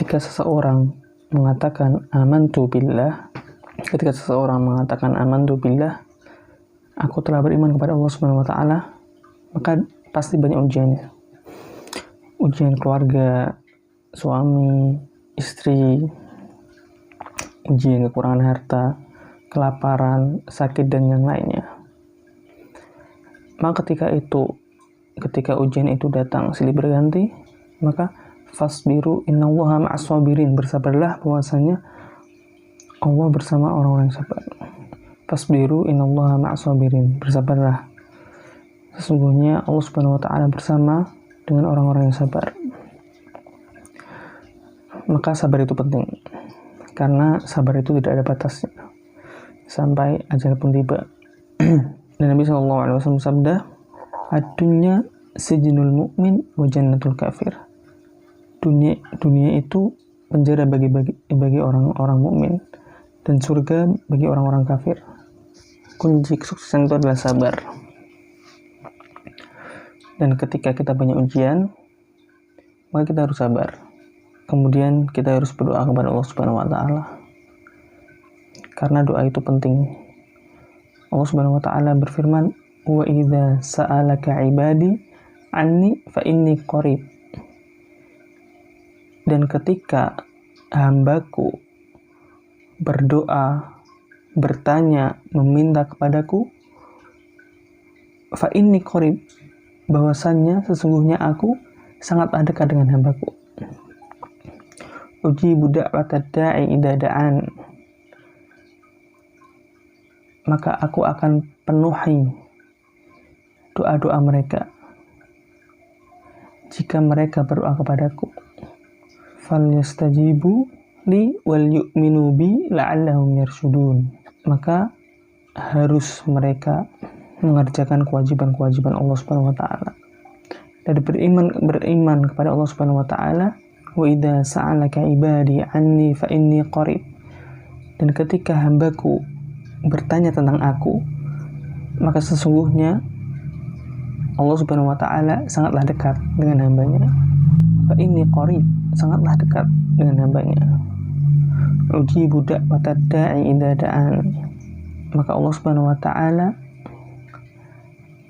ketika seseorang mengatakan amantu billah, aku telah beriman kepada Allah Subhanahu wa taala, maka pasti banyak ujiannya. Ujian keluarga, suami, istri, ujian kekurangan harta, kelaparan, sakit, dan yang lainnya. Maka ketika ujian itu datang silih berganti, maka fasbiru innallaha ma'as sabirin, bersabarlah bahwasanya Allah bersama orang-orang yang sabar. Fasbiru innallaha ma'as sabirin, bersabarlah, sesungguhnya Allah Subhanahu wa taala bersama dengan orang-orang yang sabar. Maka sabar itu penting, karena sabar itu tidak ada batasnya sampai ajal pun tiba. Dan Nabi SAW bersabda, ad-dunya sijnul mu'min wa jannatul kafir. Dunia itu penjara bagi orang-orang mukmin dan surga bagi orang-orang kafir. Kunci kesuksesan itu adalah sabar. Dan ketika kita banyak ujian, maka kita harus sabar. Kemudian kita harus berdoa kepada Allah Subhanahu wa taala. Karena doa itu penting. Allah Subhanahu wa taala berfirman, "Wa idza sa'alaka 'ibadi 'anni fa inni qarib." Dan ketika hambaku berdoa, bertanya, meminta kepadaku, fa inni qarib, bahwasannya sesungguhnya aku sangatlah dekat dengan hambaku. Ujibu da'watad da'i idza da'an, maka aku akan penuhi doa-doa mereka jika mereka berdoa kepadaku. Falyastajibu li wal yu'minu bi la'allahum yarshudun, maka harus mereka mengerjakan kewajiban-kewajiban Allah Subhanahu wa taala dan beriman kepada Allah Subhanahu wa taala. Wa idza sa'alaka ibadi anni fa inni qarib, dan ketika hambaku bertanya tentang aku, maka sesungguhnya Allah Subhanahu wa taala sangatlah dekat dengan hambanya. Fa inni qarib, sangatlah dekat dengan hambanya. Ujibu da'watad da'i idza da'an, maka Allah Subhanahu wa taala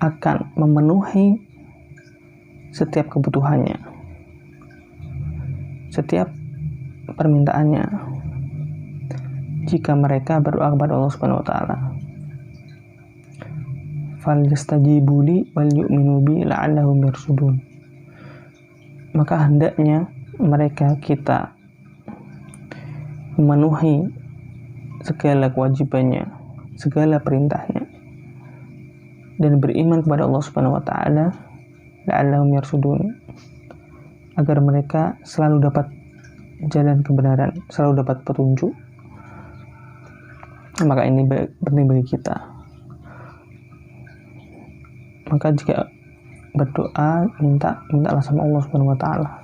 akan memenuhi setiap kebutuhannya, setiap permintaannya jika mereka berdoa kepada Allah Subhanahu wa taala. Falyastajibu li wal yu'minu bi la'allahum yarshudun, maka hendaknya kita memenuhi segala kewajibannya, segala perintahnya, dan beriman kepada Allah Subhanahu wa taala, la'allahum yarshudun, agar mereka selalu dapat jalan kebenaran, selalu dapat petunjuk. Maka ini penting bagi kita. Maka jika berdoa, mintalah sama Allah Subhanahu wa taala.